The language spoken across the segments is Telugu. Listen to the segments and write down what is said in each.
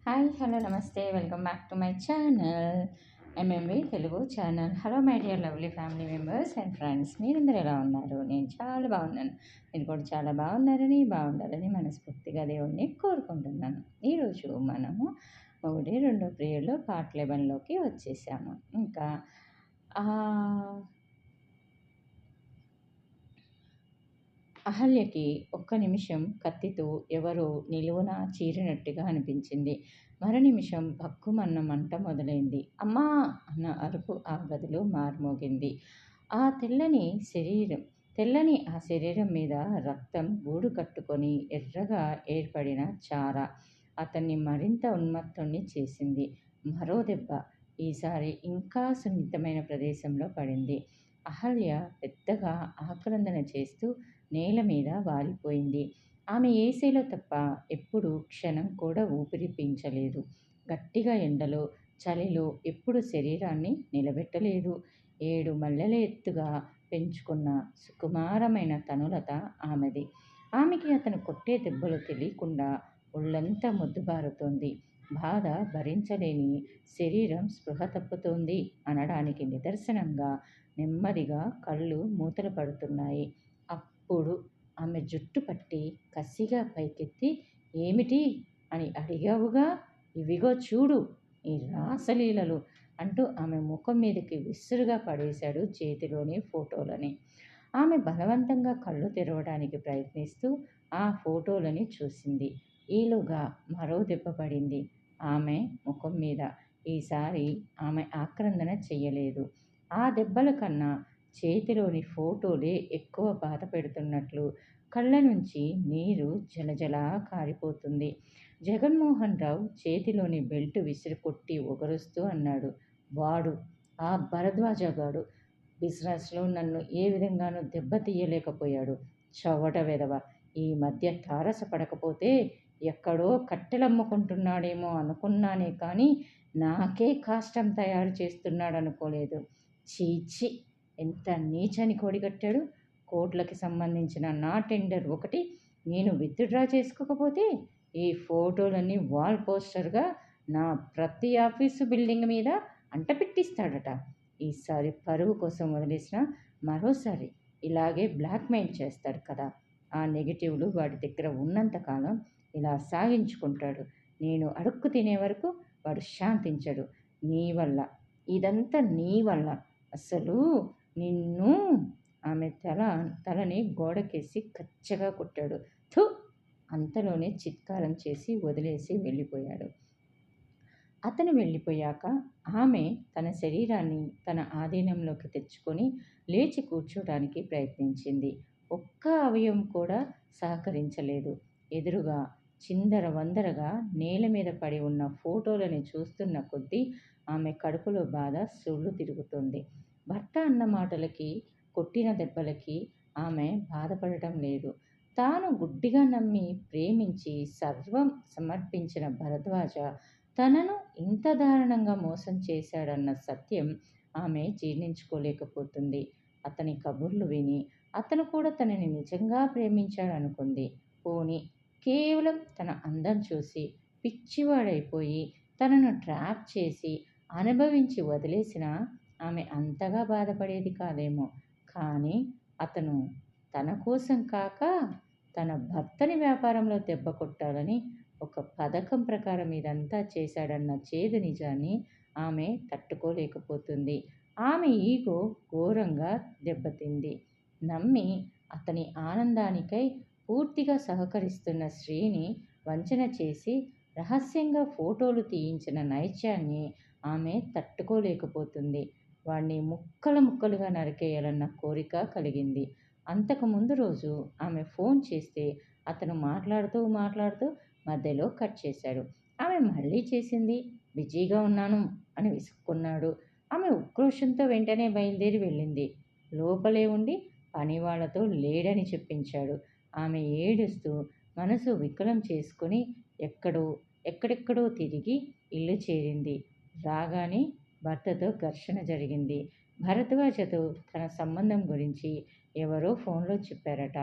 హాయ్ హలో నమస్తే welcome back to my channel MMV Telugu channel. Hello my dear lovely family members and friends, మీరందరూ ఎలా ఉన్నారు? నేను చాలా బాగున్నాను. మీరు కూడా చాలా బాగుండాలని మనస్ఫూర్తిగా దేవుణ్ణి కోరుకుంటున్నాను. ఈరోజు మనము ఒకటి రెండో పీరియడ్లో పార్ట్ 11లోకి వచ్చేసాము. ఇంకా అహల్యకి ఒక్క నిమిషం కత్తితో ఎవరో నిలువున చీరినట్టుగా అనిపించింది. మర నిమిషం భక్కుమన్న మంట మొదలైంది. అమ్మా అన్న అరుపు ఆ గదిలో మారుమోగింది. తెల్లని ఆ శరీరం మీద రక్తం గూడు కట్టుకొని ఎర్రగా ఏర్పడిన చార అతన్ని మరింత ఉన్మత్తుణ్ణి చేసింది. మరో దెబ్బ, ఈసారి ఇంకా సున్నితమైన ప్రదేశంలో పడింది. అహల్య పెద్దగా ఆక్రందన చేస్తూ నేల మీద వాలిపోయింది. ఆమె ఏసీలో తప్ప ఎప్పుడూ క్షణం కూడా ఊపిరి పీల్చలేదు. గట్టిగా ఎండలో, చలిలో ఎప్పుడు శరీరాన్ని నిలబెట్టలేదు. 7 మల్లెల ఎత్తుగా పెంచుకున్న సుకుమారమైన తనులత ఆమెది. ఆమెకి అతను కొట్టే దెబ్బలు తెలియకుండా ఒళ్ళంతా మొద్దుబారుతోంది. బాధ భరించలేని శరీరం స్పృహ తప్పుతోంది అనడానికి నిదర్శనంగా నెమ్మదిగా కళ్ళు మూతలు పడుతున్నాయి. అప్పుడు ఆమె జుట్టు పట్టి కసిగా పైకెత్తి, ఏమిటి అని అడిగావుగా, ఇవిగో చూడు ఈ రాసలీలలు అంటూ ఆమె ముఖం మీదకి విసురుగా పడేశాడు చేతిలోని ఫోటోలని. ఆమె బలవంతంగా కళ్ళు తెరవడానికి ప్రయత్నిస్తూ ఆ ఫోటోలని చూసింది. ఈలోగా మరో దెబ్బ పడింది ఆమె ముఖం మీద. ఈసారి ఆమె ఆక్రందన చెయ్యలేదు. ఆ దెబ్బల కన్నా చేతిలోని ఫోటోలే ఎక్కువ బాధ పెడుతున్నట్లు కళ్ళ నుంచి నీరు జలజలా కారిపోతుంది. జగన్మోహన్ రావు చేతిలోని బెల్ట్ విసిరికొట్టి ఒగరుస్తూ అన్నాడు, వాడు ఆ భరద్వాజగాడు బిజినెస్లో నన్ను ఏ విధంగానూ దెబ్బతీయలేకపోయాడు. చవట వెధవ. ఈ మధ్య తారసపడకపోతే ఎక్కడో కట్టెలమ్ముకుంటున్నాడేమో అనుకున్నానే కానీ నాకే కాష్టం తయారు చేస్తున్నాడనుకోలేదు. చీచి, ఎంత నీచని కోడిగట్టాడు. కోట్లకి సంబంధించిన నా టెండర్ ఒకటి నేను విత్డ్రా చేసుకోకపోతే ఈ ఫోటోలన్నీ వాల్ పోస్టర్గా నా ప్రతి ఆఫీసు బిల్డింగ్ మీద అంటపెట్టిస్తాడట. ఈసారి పరువు కోసం వదిలేసిన మరోసారి ఇలాగే బ్లాక్మెయిల్ చేస్తాడు కదా. ఆ నెగిటివ్లు వాడి దగ్గర ఉన్నంతకాలం ఇలా సాగించుకుంటాడు. నేను అడుక్కు తినే వరకు వాడు శాంతించడు. నీ వల్ల, ఇదంతా నీ వల్ల. అసలు నిన్ను ఆమె తలని గోడకేసి కచ్చగా కొట్టాడు. థు! అంతలోనే చిత్కారం చేసి వదిలేసి వెళ్ళిపోయాడు. అతను వెళ్ళిపోయాక ఆమె తన శరీరాన్ని తన ఆధీనంలోకి తెచ్చుకొని లేచి కూర్చోడానికి ప్రయత్నించింది. ఒక్క అవయవం కూడా సహకరించలేదు. ఎదురుగా చిందరవందరగా నేల మీద పడి ఉన్న ఫోటోలని చూస్తున్న కొద్దీ ఆమె కడుపులో బాధ సుళ్ళు తిరుగుతుంది. భర్త అన్న మాటలకి, కొట్టిన దెబ్బలకి ఆమె బాధపడటం లేదు. తాను గుడ్డిగా నమ్మి ప్రేమించి సర్వం సమర్పించిన భరద్వాజ తనను ఇంత దారుణంగా మోసం చేశాడన్న సత్యం ఆమె జీర్ణించుకోలేకపోతుంది. అతని కబుర్లు విని అతను కూడా తనని నిజంగా ప్రేమించాడనుకుంది. పోనీ కేవలం తన అందం చూసి పిచ్చివాడైపోయి తనను ట్రాప్ చేసి అనుభవించి వదిలేసిన ఆమె అంతగా బాధపడేది కాదేమో. కానీ అతను తన కోసం కాక తన భర్తని వ్యాపారంలో దెబ్బ కొట్టాలని ఒక పథకం ప్రకారం ఇదంతా చేశాడన్న చేదు నిజాన్ని ఆమె తట్టుకోలేకపోతుంది. ఆమె ఈగో ఘోరంగా దెబ్బతింది. నమ్మి అతని ఆనందానికై పూర్తిగా సహకరిస్తున్న స్త్రీని వంచన చేసి రహస్యంగా ఫోటోలు తీయించిన నైత్యాన్ని ఆమె తట్టుకోలేకపోతుంది. వాణ్ణి ముక్కలు ముక్కలుగా నరికేయాలన్న కోరిక కలిగింది. అంతకు ముందు రోజు ఆమె ఫోన్ చేస్తే అతను మాట్లాడుతూ మధ్యలో కట్ చేశాడు. ఆమె మళ్ళీ చేసింది. బిజీగా ఉన్నాను అని విసుక్కున్నాడు. ఆమె ఉక్రోషంతో వెంటనే బయలుదేరి వెళ్ళింది. లోపలే ఉండి పనివాళ్లతో లేడని చెప్పించాడు. ఆమె ఏడుస్తూ మనసు వికలం చేసుకుని ఎక్కడెక్కడో తిరిగి ఇల్లు చేరింది. రాగానే భర్తతో ఘర్షణ జరిగింది. భరద్వాజతో తన సంబంధం గురించి ఎవరో ఫోన్లో చెప్పారట.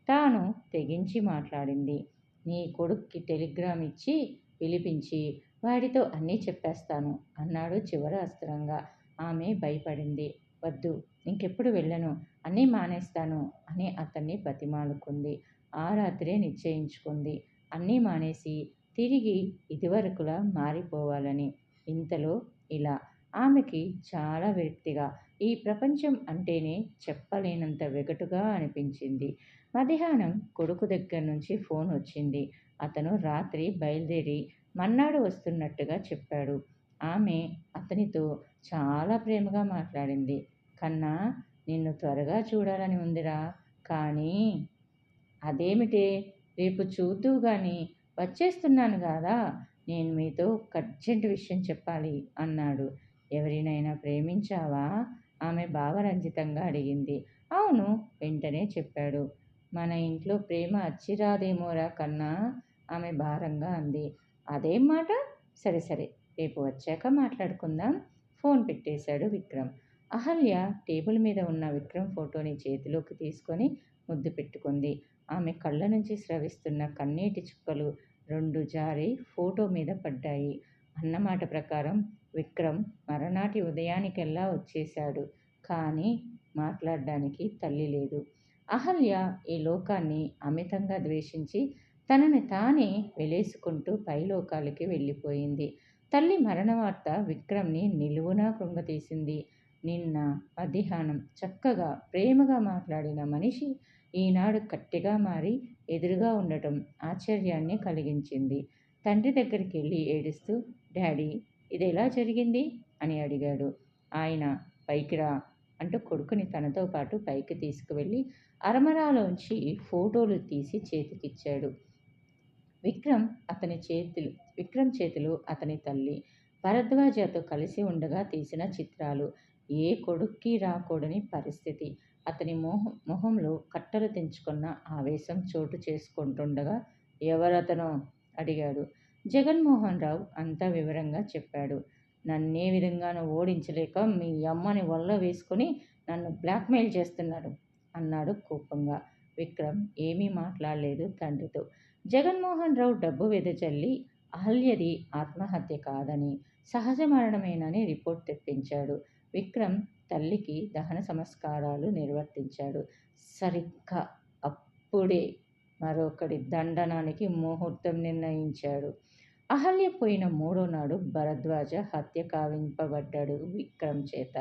తాను తెగించి మాట్లాడింది. నీ కొడుక్కి టెలిగ్రామ్ ఇచ్చి పిలిపించి వాడితో అన్నీ చెప్పేస్తాను అన్నాడు చివరి అస్త్రంగా. ఆమె భయపడింది. వద్దు, ఇంకెప్పుడు వెళ్ళను, అన్నీ మానేస్తాను అని అతన్ని బతిమాలుకుంది. ఆ రాత్రే నిశ్చయించుకుంది అన్నీ మానేసి తిరిగి ఇదివరకులా మారిపోవాలని. ఇంతలో ఇలా ఆమెకి చాలా విరక్తిగా, ఈ ప్రపంచం అంటేనే చెప్పలేనంత వెగటుగా అనిపించింది. మధ్యాహ్నం కొడుకు దగ్గర నుంచి ఫోన్ వచ్చింది. అతను రాత్రి బయలుదేరి మన్నాడు వస్తున్నట్టుగా చెప్పాడు. ఆమె అతనితో చాలా ప్రేమగా మాట్లాడింది. కన్నా, నిన్ను త్వరగా చూడాలని ఉందిరా, కానీ అదేమిటే, రేపు చూద్దువు గాని, వచ్చేస్తున్నాను గాదా, నేను మీతో ఒక అర్జెంట్ విషయం చెప్పాలి అన్నాడు. ఎవరినైనా ప్రేమించావా? ఆమె భావరంజితంగా అడిగింది. అవును, వెంటనే చెప్పాడు. మన ఇంట్లో ప్రేమ అచ్చిరాదేమోరా కన్నా, ఆమె భారంగా అంది. అదేం మాట? సరే సరే, రేపు వచ్చాక మాట్లాడుకుందాం. ఫోన్ పెట్టేశాడు విక్రమ్. అహల్య టేబుల్ మీద ఉన్న విక్రమ్ ఫోటోని చేతిలోకి తీసుకొని ముద్దు పెట్టుకుంది. ఆమె కళ్ళ నుంచి స్రవిస్తున్న కన్నీటి చుక్కలు రెండు జారి ఫోటో మీద పడ్డాయి. అన్నమాట ప్రకారం విక్రమ్ మరనాటి ఉదయానికెల్లా వచ్చేశాడు. కానీ మాట్లాడడానికి తల్లి లేదు. అహల్య ఈ లోకాన్ని అమితంగా ద్వేషించి తనని తానే వెలేసుకుంటూ పైలోకాలకి వెళ్ళిపోయింది. తల్లి మరణవార్త విక్రమ్ని నిలువునా కృంగతీసింది. నిన్న మధ్యాహ్నం చక్కగా ప్రేమగా మాట్లాడిన మనిషి ఈనాడు కట్టెగా మారి ఎదురుగా ఉండటం ఆశ్చర్యాన్ని కలిగించింది. తండ్రి దగ్గరికి వెళ్ళి ఏడుస్తూ, డాడీ, ఇది ఎలా జరిగింది అని అడిగాడు. ఆయన పైకి రా అంటూ కొడుకుని తనతో పాటు పైకి తీసుకువెళ్ళి అరమరాలోంచి ఫోటోలు తీసి చేతికిచ్చాడు. విక్రమ్ చేతులు అతని తల్లి భరద్వాజతో కలిసి ఉండగా తీసిన చిత్రాలు. ఏ కొడుక్కి రాకూడని పరిస్థితి. అతని మొహంలో కట్టలు తెంచుకున్న ఆవేశం చోటు చేసుకుంటుండగా, ఎవరతను అడిగాడు. జగన్మోహన్ రావు అంతా వివరంగా చెప్పాడు. నన్నే విధంగానూ ఓడించలేక మీ అమ్మని వల్ల వేసుకుని నన్ను బ్లాక్మెయిల్ చేస్తున్నాడు అన్నాడు కోపంగా. విక్రమ్ ఏమీ మాట్లాడలేదు తండ్రితో. జగన్మోహన్ రావు డబ్బు వెదజల్లి అహల్యది ఆత్మహత్య కాదని, సహజ మరణమేనని రిపోర్ట్ తెప్పించాడు. విక్రమ్ తల్లికి దహన సంస్కారాలు నిర్వర్తించాడు. సరిగ్గా అప్పుడే మరొకడి దండనానికి ముహూర్తం నిర్ణయించాడు. అహల్య పోయిన మూడో నాడు భరద్వాజ హత్య కావింపబడ్డాడు విక్రమ్ చేత.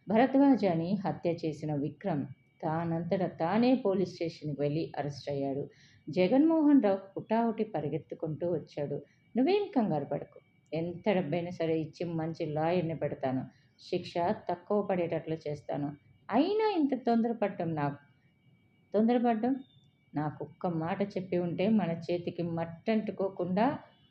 భరద్వాజని హత్య చేసిన విక్రమ్ తానంతట తానే పోలీస్ స్టేషన్కి వెళ్ళి అరెస్ట్ అయ్యాడు. జగన్మోహన్ రావు హుటాహుటి పరిగెత్తుకుంటూ వచ్చాడు. నువ్వేం కంగారు పడకు, ఎంత డబ్బైనా సరే ఇచ్చి మంచి లాయర్ని పెడతాను, శిక్ష తక్కువ పడేటట్లు చేస్తాను. అయినా ఇంత తొందరపడ్డం నాకొక్క మాట చెప్పి ఉంటే మన చేతికి మట్టంటుకోకుండా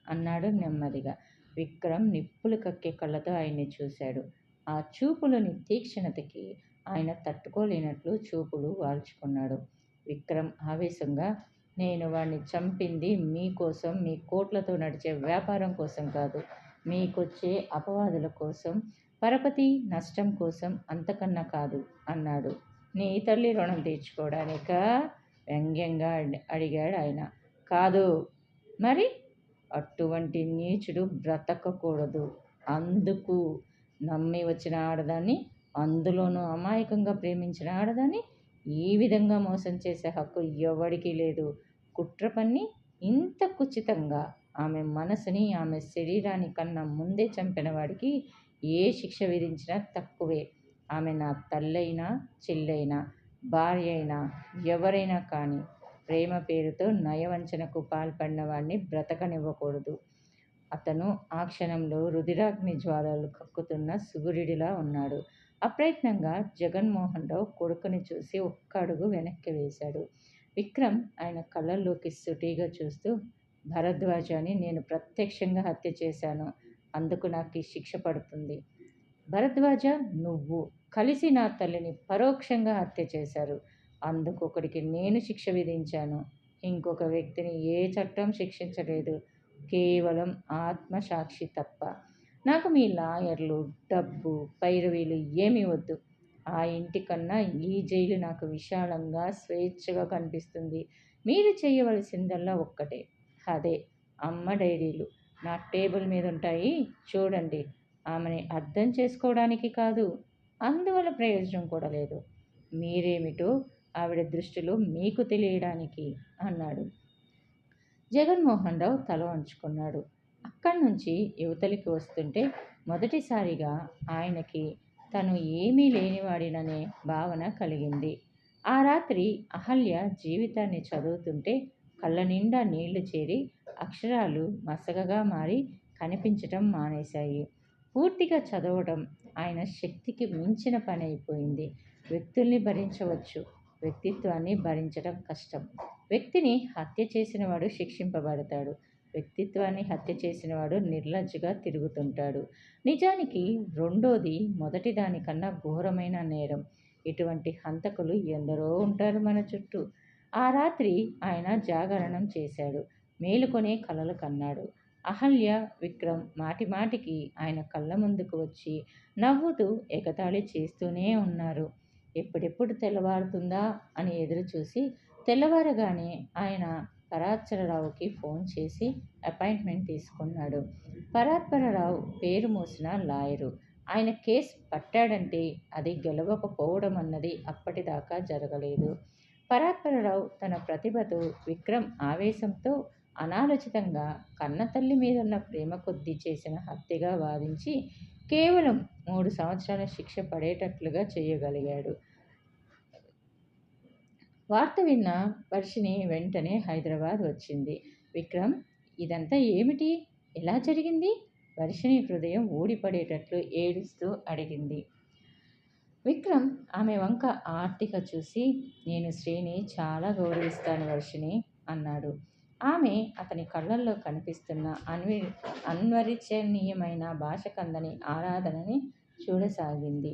అన్నాడు నెమ్మదిగా. విక్రమ్ నిప్పులు కక్కే కళ్ళతో ఆయన్ని చూశాడు. ఆ చూపులోని తీక్షణతకి ఆయన తట్టుకోలేనట్లు చూపులు వాల్చుకున్నాడు. విక్రమ్ ఆవేశంగా, నేను వాణ్ణి చంపింది మీకోసం, మీ కోట్లతో నడిచే వ్యాపారం కోసం కాదు, మీకొచ్చే అపవాదుల కోసం, పరపతి నష్టం కోసం, అంతకన్నా కాదు అన్నాడు. నీ తల్లి రుణం తీర్చుకోవడానికా? వ్యంగ్యంగా అడిగాడు ఆయన. కాదు మరి, అటువంటి నీచుడు బ్రతకకూడదు, అందుకు. నమ్మి వచ్చిన ఆడదాన్ని, అందులోనూ అమాయకంగా ప్రేమించిన ఆడదాన్ని ఈ విధంగా మోసం చేసే హక్కు ఎవడికి లేదు. కుట్ర పన్ని ఇంత కుచితంగా ఆమె మనసుని, ఆమె శరీరాన్ని కన్నా ముందే చంపిన వాడికి ఏ శిక్ష విధించినా తక్కువే. ఆమె నా తల్లైనా, చెల్లైనా, భార్య అయినా, ఎవరైనా కానీ ప్రేమ పేరుతో నయవంచనకు పాల్పడిన వాడిని బ్రతకనివ్వకూడదు. అతను ఆ క్షణంలో రుధిరాగ్ని జ్వాలలు కక్కుతున్న సుగురుడిలా ఉన్నాడు. అప్రయత్నంగా జగన్మోహన్ రావు కొడుకుని చూసి ఒక్క అడుగు వెనక్కి వేశాడు. విక్రమ్ ఆయన కళ్ళల్లోకి సూటిగా చూస్తూ, భరద్వాజని నేను ప్రత్యక్షంగా హత్య చేశాను, అందుకు నాకు ఈ శిక్ష పడుతుంది. భరద్వాజ, నువ్వు కలిసి నా తల్లిని పరోక్షంగా హత్య చేశారు, అందుకు ఒకడికి నేను శిక్ష విధించాను, ఇంకొక వ్యక్తిని ఏ చట్టం శిక్షించలేదు, కేవలం ఆత్మసాక్షి తప్ప. నాకు మీ లాయర్లు, డబ్బు, పైరవీలు ఏమీ వద్దు. ఆ ఇంటి కన్నా ఈ జైలు నాకు విశాలంగా, స్వేచ్ఛగా కనిపిస్తుంది. మీరు చేయవలసిందల్లా ఒక్కటే, అదే అమ్మ డైరీలు. నా టేబుల్ మీద ఉంటాయి, చూడండి. ఆమెని అర్థం చేసుకోవడానికి కాదు, అందువల్ల ప్రయోజనం కూడా లేదు. మీరేమిటో ఆవిడ దృష్టిలో మీకు తెలియడానికి అన్నాడు. జగన్మోహన్ రావు తల వంచుకున్నాడు. అక్కడి నుంచి యువతలికి వస్తుంటే మొదటిసారిగా ఆయనకి తను ఏమీ లేనివాడిననే భావన కలిగింది. ఆ రాత్రి అహల్య జీవితాన్ని చదువుతుంటే కళ్ళ నిండా నీళ్లు చేరి అక్షరాలు మసకగా మారి కనిపించటం మానేశాయి. పూర్తిగా చదవడం ఆయన శక్తికి మించిన పని అయిపోయింది. వ్యక్తుల్ని భరించవచ్చు, వ్యక్తిత్వాన్ని భరించడం కష్టం. వ్యక్తిని హత్య చేసినవాడు శిక్షింపబడతాడు, వ్యక్తిత్వాన్ని హత్య చేసినవాడు నిర్లజ్జగా తిరుగుతుంటాడు. నిజానికి రెండోది మొదటి దానికన్నా ఘోరమైన నేరం. ఇటువంటి హంతకులు ఎందరో ఉంటారు మన చుట్టూ. ఆ రాత్రి ఆయన జాగరణం చేశాడు, మేలుకొనే కలలు కన్నాడు. అహల్య, విక్రమ్ మాటిమాటికి ఆయన కళ్ళ ముందుకు వచ్చి నవ్వుతూ ఎగతాళి చేస్తూనే ఉన్నారు. ఎప్పుడెప్పుడు తెల్లవారుతుందా అని ఎదురుచూసి తెల్లవారగానే ఆయన పరాత్పరరావుకి ఫోన్ చేసి అపాయింట్మెంట్ తీసుకున్నాడు. పరాత్పరరావు పేరు మోసిన లాయరు. ఆయన కేసు పట్టాడంటే అది గెలవకపోవడం అన్నది అప్పటిదాకా జరగలేదు. పరాత్పరరావు తన ప్రతిభతో, విక్రమ్ ఆవేశంతో అనాలోచితంగా కన్నతల్లి మీదున్న ప్రేమ కొద్దీ చేసిన హత్యగా వాదించి కేవలం 3 సంవత్సరాల శిక్ష పడేటట్లుగా చేయగలిగాడు. వార్త విన్న వర్షిణి వెంటనే హైదరాబాద్ వచ్చింది. విక్రమ్, ఇదంతా ఏమిటి? ఎలా జరిగింది? వర్షిణి హృదయం ఊడిపడేటట్లు ఏడుస్తూ అడిగింది. విక్రమ్ ఆమె వంక ఆర్తిగా చూసి, నేను శ్రీని చాలా గౌరవిస్తాను వర్షిణి అన్నాడు. ఆమె అతని కళ్ళల్లో కనిపిస్తున్న అన్వరిచనీయమైన భాషకందని ఆరాధనని చూడసాగింది.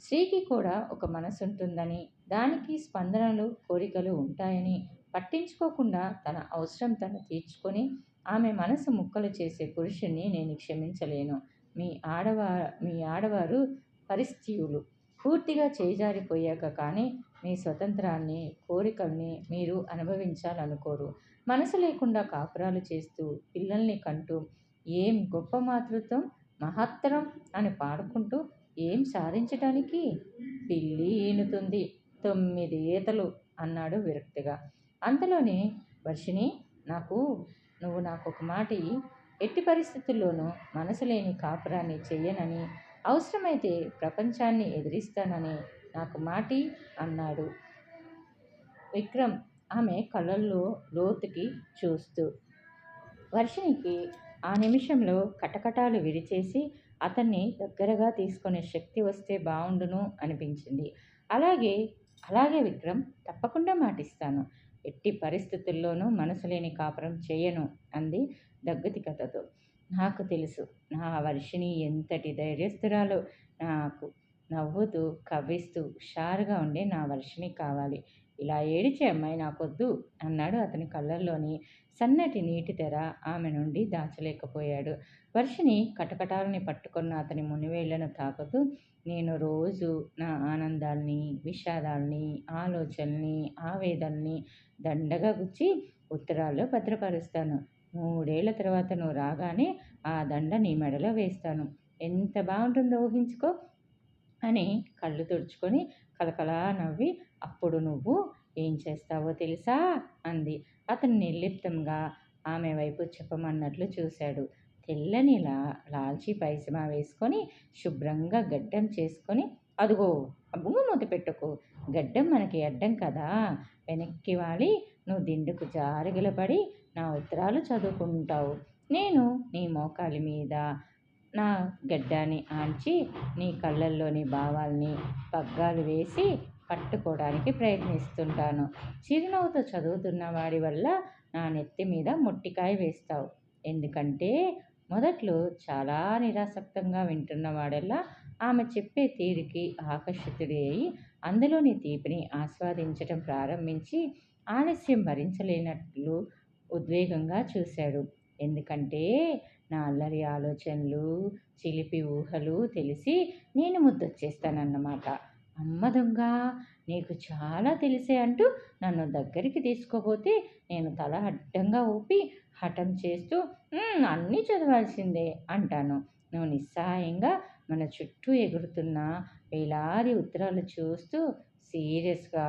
స్త్రీకి కూడా ఒక మనసుంటుందని, దానికి స్పందనలు, కోరికలు ఉంటాయని పట్టించుకోకుండా తన అవసరం తను తీర్చుకొని ఆమె మనసు ముక్కలు చేసే పురుషుణ్ణి నేను క్షమించలేను. మీ ఆడవారు పరిస్థితులు పూర్తిగా చేజారిపోయాక కానీ మీ స్వతంత్రాన్ని, కోరికల్ని మీరు అనుభవించాలనుకోరు. మనసు లేకుండా కాపురాలు చేస్తూ పిల్లల్ని కంటూ ఏం గొప్ప మాతృత్వం, మహత్తరం అని పాడుకుంటూ ఏం సాధించటానికి? పిల్లి ఈనుతుంది, 9 ఈతలు అన్నాడు విరక్తిగా. అంతలోనే వర్షిణి, నువ్వు నాకొక మాట ఇయ్యి. ఎట్టి పరిస్థితుల్లోనూ మనసు లేని కాపురాన్ని చెయ్యనని, అవసరమైతే ప్రపంచాన్ని ఎదిరిస్తానని నాకు మాటి అన్నాడు విక్రమ్ ఆమె కళ్ళల్లో లోతుకి చూస్తూ. వర్షిణికి ఆ నిమిషంలో కటకటాలు విరిచేసి అతన్ని దగ్గరగా తీసుకునే శక్తి వస్తే బావుండును అనిపించింది. అలాగే అలాగే విక్రమ్, తప్పకుండా మాటిస్తాను. ఎట్టి పరిస్థితుల్లోనూ మనసు లేని కాపురం చేయను అంది దగ్గుతికతతో. నాకు తెలుసు, నా వర్షిణి ఎంతటి ధైర్యస్తురాలో. నాకు నవ్వుతూ, కవ్విస్తూ హుషారుగా ఉండే నా వర్షిణి కావాలి. ఇలా ఏడిచే అమ్మాయి నాకొద్దు అన్నాడు అతని కళ్ళల్లోని సన్నటి నీటి తెర ఆమె నుండి దాచలేకపోయాడు. వర్షిణి కటకటాలని పట్టుకున్న అతని మునివేళ్లను తాకుతూ, నేను రోజు నా ఆనందాల్ని, విషాదాల్ని, ఆలోచనల్ని, ఆవేదనల్ని దండగా గుచ్చి ఉత్తరాల్లో భద్రపరుస్తాను. 3 ఏళ్ల తర్వాత నువ్వు రాగానే ఆ దండ నీ మెడలో వేస్తాను. ఎంత బాగుంటుందో ఊహించుకో అని కళ్ళు తుడుచుకొని కలకలా నవ్వి, అప్పుడు నువ్వు ఏం చేస్తావో తెలుసా అంది. అతను నిర్లిప్తంగా ఆమె వైపు చెప్పమన్నట్లు చూశాడు. తెల్లని లాల్చీ పైసమా వేసుకొని శుభ్రంగా గడ్డం చేసుకొని, అదుగో అబ్బుగా మూత పెట్టుకో, గడ్డం మనకి అడ్డం కదా, వెనక్కి వాలి నువ్వు దిండుకు జారుగిలపడి నా ఉత్తరాలు చదువుకుంటావు. నేను నీ మోకాలి మీద నా గడ్డాన్ని ఆంచి నీ కళ్ళల్లోని భావాల్ని పగ్గాలు వేసి పట్టుకోవడానికి ప్రయత్నిస్తుంటాను. చిరునవ్వుతో చదువుతున్న వాడి వల్ల నా నెత్తి మీద మొట్టికాయ వేస్తావు. ఎందుకంటే మొదట్లో చాలా నిరాసక్తంగా వింటున్నవాడల్లా ఆమె చెప్పే తీరుకి ఆకర్షితుడి అయి అందులోని తీపిని ఆస్వాదించటం ప్రారంభించి ఆలస్యం భరించలేనట్లు ఉద్వేగంగా చూశాడు. ఎందుకంటే నా అల్లరి ఆలోచనలు, చిలిపి ఊహలు తెలిసి నేను ముద్దొచ్చేస్తానన్నమాట. అమ్మ దొంగ, నీకు చాలా తెలిసే అంటూ నన్ను దగ్గరికి తీసుకోబోతే నేను తల అడ్డంగా ఊపి హఠం చేస్తూ అన్నీ చదవాల్సిందే అంటాను. నువ్వు నిస్సహాయంగా మన చుట్టూ ఎగురుతున్న వేలాది ఉత్తరాలు చూస్తూ సీరియస్గా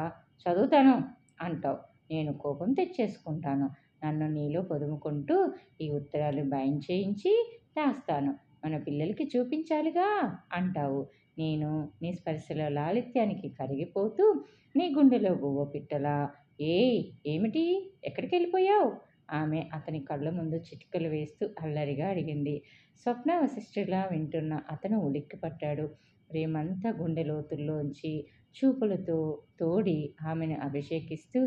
చదువుతాను అంటావు. నేను కోపం తెచ్చేసుకుంటాను. నన్ను నీలో పొదుముకుంటూ ఈ ఉత్తరాలు బైండ్ చేయించి రాస్తాను. మన పిల్లలకి చూపించాలిగా అంటావు. నేను నీ స్పర్శలో లాలిత్యానికి కరిగిపోతూ నీ గుండెలో గువ్వ పిట్టలా ఏయ్ ఏమిటి, ఎక్కడికి వెళ్ళిపోయావు? ఆమె అతని కళ్ళ ముందు చిటికలు వేస్తూ అల్లరిగా అడిగింది. స్వప్న వశిష్ఠులా వింటున్న అతను ఉలిక్కిపడ్డాడు. ప్రేమంతా గుండె లోతుల్లోంచి చూపులతో తోడి ఆమెను అభిషేకిస్తూ,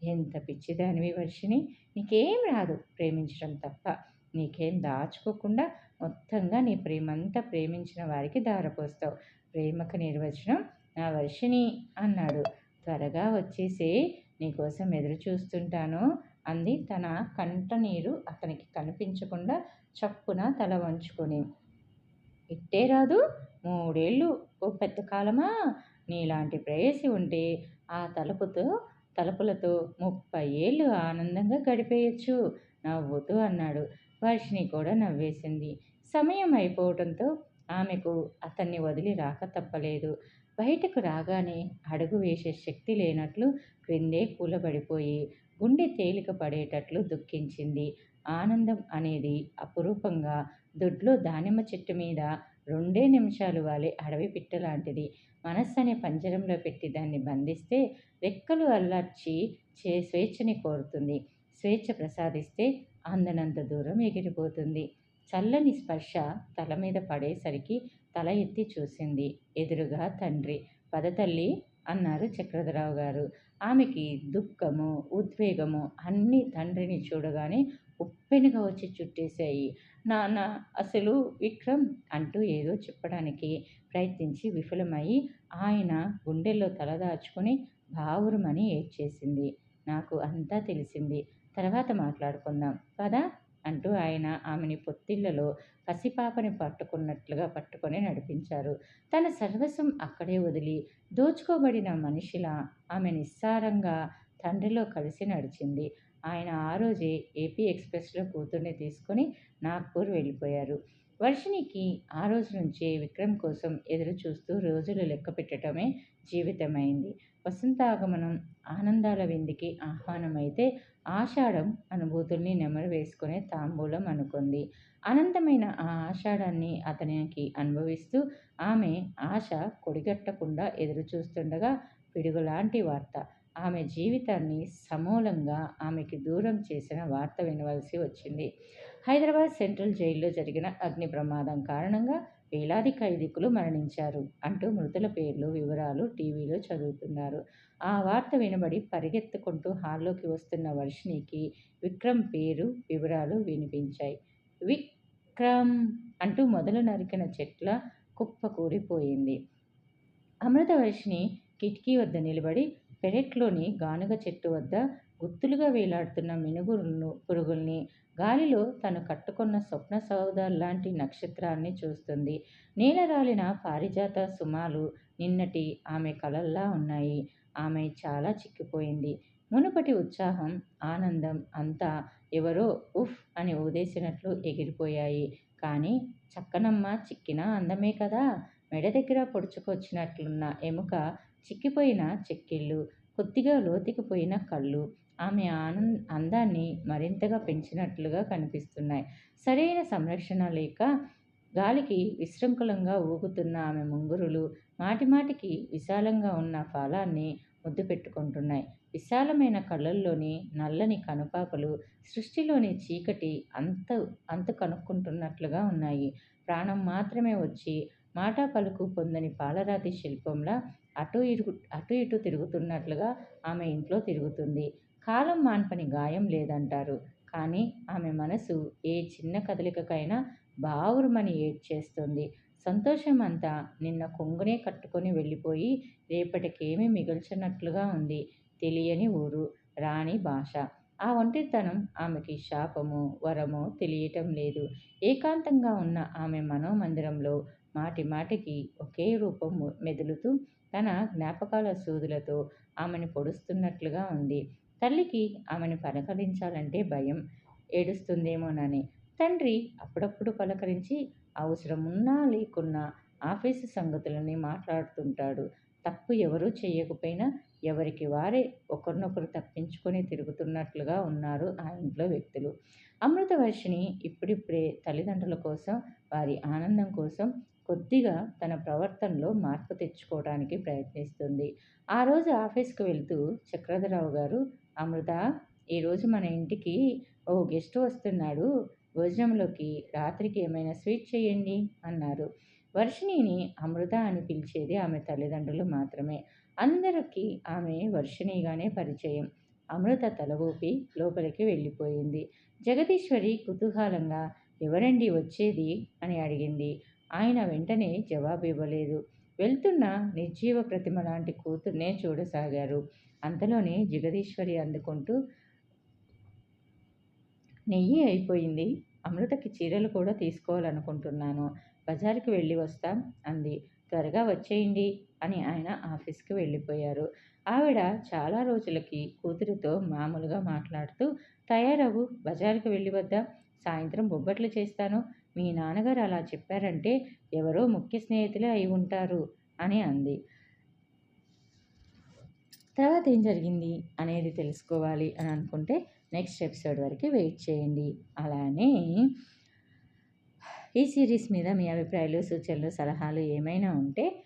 ఎంత పిచ్చిదానివి వర్షిణి, నీకేం రాదు ప్రేమించడం తప్ప. నీకేం దాచుకోకుండా మొత్తంగా నీ ప్రేమంతా ప్రేమించిన వారికి ధారపోస్తావు. ప్రేమకు నిర్వచనం నా వర్షిణి అన్నాడు. త్వరగా వచ్చేసే, నీకోసం ఎదురు చూస్తుంటాను అంది తన కంట నీరు అతనికి కనిపించకుండా చప్పున తల వంచుకొని. ఇట్టే రాదు, 3 ఏళ్ళు ఓ పెద్ద కాలమా? నీలాంటి ప్రేయసి ఉంటే ఆ తలుపులతో 30 ఏళ్ళు ఆనందంగా గడిపేయచ్చు నవ్వుతూ అన్నాడు. వర్షిణి కూడా నవ్వేసింది. సమయం అయిపోవడంతో ఆమెకు అతన్ని వదిలి రాక తప్పలేదు. బయటకు రాగానే అడుగు వేసే శక్తి లేనట్లు క్రిందే కూలబడిపోయి గుండె తేలిక పడేటట్లు దుఃఖించింది. ఆనందం అనేది అపురూపంగా దొడ్లో దానిమ్మ చెట్టు మీద 2 నిమిషాలు వాలే అడవి పిట్ట లాంటిది. మనస్సనే పంజరంలో పెట్టి దాన్ని బంధిస్తే రెక్కలు అల్లార్చి స్వేచ్ఛని కోరుతుంది. స్వేచ్ఛ ప్రసాదిస్తే అందనంత దూరం ఎగిరిపోతుంది. చల్లని స్పర్శ తల మీద పడేసరికి తల ఎత్తి చూసింది. ఎదురుగా తండ్రి. పద తల్లి అన్నారు చక్రధరరావు గారు. ఆమెకి దుఃఖము, ఉద్వేగము అన్నీ తండ్రిని చూడగానే ఉప్పెనగా వచ్చి చుట్టేశాయి. నాన్న, అసలు విక్రమ్ అంటూ ఏదో చెప్పడానికి ప్రయత్నించి విఫలమై ఆయన గుండెల్లో తలదాచుకుని బావురుమని ఏడ్చేసింది. నాకు అంతా తెలిసింది, తర్వాత మాట్లాడుకుందాం పదా అంటూ ఆయన ఆమెని పొత్తిళ్లలో పసిపాపని పట్టుకొని నడిపించారు. తన సర్వస్వం అక్కడే వదిలి దోచుకోబడిన మనిషిలా ఆమె నిస్సారంగా తండ్రిలో కలిసి నడిచింది. ఆయన ఆ రోజే ఏపీ ఎక్స్‌ప్రెస్‌లో కూతుర్ని తీసుకొని నాగ్పూర్ వెళ్ళిపోయారు. వర్షిణికి ఆ రోజు నుంచే విక్రమ్ కోసం ఎదురు చూస్తూ రోజులు లెక్క పెట్టడమే జీవితమైంది. వసంతాగమనం ఆనందాల విందుకి ఆహ్వానమైతే ఆషాఢం అనుభూతుల్ని నెమరు వేసుకునే తాంబూలం అనుకుంది. అనంతమైన ఆ ఆషాఢాన్ని అతనికి అనుభవిస్తూ ఆమె ఆశ కొడిగట్టకుండా ఎదురు చూస్తుండగా పిడుగులాంటి వార్త, ఆమె జీవితాన్ని సమూలంగా ఆమెకి దూరం చేసిన వార్త వినవలసి వచ్చింది. హైదరాబాద్ సెంట్రల్ జైల్లో జరిగిన అగ్ని ప్రమాదం కారణంగా వేలాది ఖైదీకులు మరణించారు అంటూ మృతుల పేర్లు, వివరాలు టీవీలో చదువుతున్నారు. ఆ వార్త వినబడి పరిగెత్తుకుంటూ హాల్లోకి వస్తున్న వర్షిణికి విక్రమ్ పేరు, వివరాలు వినిపించాయి. విక్రమ్ అంటూ మొదలు నరికిన చెట్ల కుప్ప కూలిపోయింది. అమృతవర్షిణి కిటికీ వద్ద నిలబడి పెరట్లోని గానుగ చెట్టు వద్ద గుత్తులుగా వేలాడుతున్న పురుగుల్ని, గాలిలో తను కట్టుకున్న స్వప్న సౌధాల్లాంటి నక్షత్రాల్ని చూస్తుంది. నేలరాలిన పారిజాత సుమాలు నిన్నటి ఆమె కలల్లా ఉన్నాయి. ఆమె చాలా చిక్కిపోయింది. మునుపటి ఉత్సాహం, ఆనందం అంతా ఎవరో ఉఫ్ అని ఊదేసినట్లు ఎగిరిపోయాయి. కానీ చక్కనమ్మ చిక్కినా అందమే కదా! మెడ దగ్గర పొడుచుకొచ్చినట్లున్న ఎముక, చిక్కిపోయిన చెక్కిళ్ళు, కొద్దిగా లోతుకుపోయిన కళ్ళు ఆమె అందాన్ని మరింతగా పెంచినట్లుగా కనిపిస్తున్నాయి. సరైన సంరక్షణ లేక గాలికి విశృంఖలంగా ఊగుతున్న ఆమె ముంగురులు మాటిమాటికి విశాలంగా ఉన్న ఫలాన్ని ముద్దు పెట్టుకుంటున్నాయి. విశాలమైన కళ్ళల్లోని నల్లని కనుపాపలు సృష్టిలోని చీకటి అంతు కనుక్కుంటున్నట్లుగా ఉన్నాయి. ప్రాణం మాత్రమే వచ్చి మాట పలుకు పొందని పాలరాతి శిల్పంలా అటూ ఇటూ తిరుగుతున్నట్లుగా ఆమె ఇంట్లో తిరుగుతుంది. కాలం మాన్పని గాయం లేదంటారు. కానీ ఆమె మనసు ఏ చిన్న కదలికకైనా బావురుమని ఏడ్చేస్తుంది. సంతోషం అంతా నిన్న కొంగునే కట్టుకొని వెళ్ళిపోయి రేపటికేమీ మిగల్చనట్లుగా ఉంది. తెలియని ఊరు, రాని భాష. ఆ ఒంటరితనం ఆమెకి శాపమో, వరమో తెలియటం లేదు. ఏకాంతంగా ఉన్న ఆమె మనోమందిరంలో మాటిమాటికి ఒకే రూపం మెదులుతూ తన జ్ఞాపకాల సూదులతో ఆమెను పొడుస్తున్నట్లుగా ఉంది. తల్లికి ఆమెను పలకరించాలంటే భయం, ఏడుస్తుందేమోనని. తండ్రి అప్పుడప్పుడు పలకరించి అవసరమున్నా లేకున్నా ఆఫీసు సంగతులని మాట్లాడుతుంటాడు. తప్పు ఎవరూ చేయకపోయినా ఎవరికి వారే ఒకరినొకరు తప్పించుకొని తిరుగుతున్నట్లుగా ఉన్నారు ఆ ఇంట్లో వ్యక్తులు. అమృతవర్షిణి ఇప్పుడిప్పుడే తల్లిదండ్రుల కోసం, వారి ఆనందం కోసం కొద్దిగా తన ప్రవర్తనలో మార్పు తెచ్చుకోవడానికి ప్రయత్నిస్తుంది. ఆ రోజు ఆఫీస్‌కి వెళ్తూ చక్రధరరావు గారు, "అమృత, ఈరోజు మన ఇంటికి ఓ గెస్ట్ వస్తున్నాడు. భోజనంలోకి రాత్రికి ఏమైనా స్వీట్ చేయండి" అన్నారు. వర్షిణిని అమృత అని పిలిచేది ఆమె తల్లిదండ్రులు మాత్రమే. అందరికీ ఆమె వర్షిణిగానే పరిచయం. అమృత తల ఊపి లోపలికి వెళ్ళిపోయింది. జగదీశ్వరి కుతూహలంగా, "ఎవరండి వచ్చేది?" అని అడిగింది. ఆయన వెంటనే జవాబివ్వలేదు. వెళ్తున్న నిర్జీవ ప్రతిమ లాంటి కూతుర్నే చూడసాగారు. అంతలోనే జగదీశ్వరి అందుకుంటూ, "నెయ్యి అయిపోయింది. అమృతకి చీరలు కూడా తీసుకోవాలనుకుంటున్నాను. బజారుకి వెళ్ళి వస్తాం" అంది. "త్వరగా వచ్చేయండి" అని ఆయన ఆఫీస్‌కి వెళ్ళిపోయారు. ఆవిడ చాలా రోజులకి కూతురితో మామూలుగా మాట్లాడుతూ, "తయారవ్వు, బజారుకి వెళ్ళి వద్దాం. సాయంత్రం బొబ్బట్లు చేస్తాను. మీ నాన్నగారు అలా చెప్పారంటే ఎవరో ముఖ్య స్నేహితులే అయి ఉంటారు" అని అంది. తర్వాత ఏం జరిగింది అనేది తెలుసుకోవాలి అని అనుకుంటే నెక్స్ట్ ఎపిసోడ్ వరకు వెయిట్ చేయండి. అలానే ఈ సిరీస్ మీద మీ అభిప్రాయాలు, సూచనలు, సలహాలు ఏమైనా ఉంటే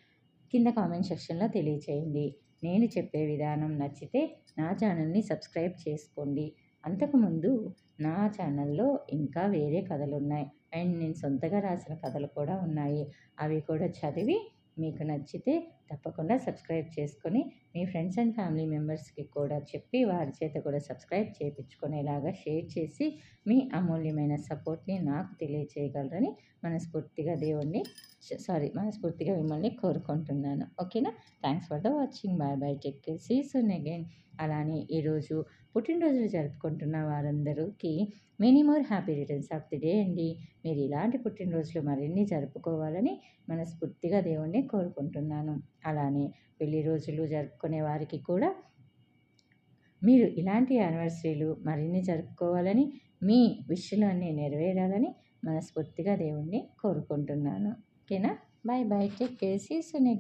కింద కామెంట్ సెక్షన్లో తెలియచేయండి. నేను చెప్పే విధానం నచ్చితే నా ఛానల్ని సబ్స్క్రైబ్ చేసుకోండి. అంతకుముందు నా ఛానల్లో ఇంకా వేరే కథలున్నాయి అండ్ నేను సొంతగా రాసిన కథలు కూడా ఉన్నాయి. అవి కూడా చదివి మీకు నచ్చితే తప్పకుండా సబ్స్క్రైబ్ చేసుకొని మీ ఫ్రెండ్స్ అండ్ ఫ్యామిలీ మెంబర్స్కి కూడా చెప్పి వారి చేత కూడా సబ్స్క్రైబ్ చేయించుకునేలాగా షేర్ చేసి మీ అమూల్యమైన సపోర్ట్ని నాకు తెలియచేయగలరని మనస్ఫూర్తిగా మిమ్మల్ని కోరుకుంటున్నాను. ఓకేనా? Thanks for the watching. Bye bye. Take care. See soon again. అలానే ఈరోజు పుట్టినరోజులు జరుపుకుంటున్న వారందరికీ many more happy returns of the day అండి. మీరు ఇలాంటి పుట్టినరోజులు మరిన్ని జరుపుకోవాలని మనస్ఫూర్తిగా దేవుణ్ణి కోరుకుంటున్నాను. అలానే పెళ్లి రోజులు జరుపుకునే వారికి కూడా మీరు ఇలాంటి యానివర్సరీలు మరిన్ని జరుపుకోవాలని, మీ విష్‌లు అన్నీ నెరవేరాలని మనస్ఫూర్తిగా దేవుణ్ణి కోరుకుంటున్నాను. ఓకేనా? Bye bye. Take care. See you soon again.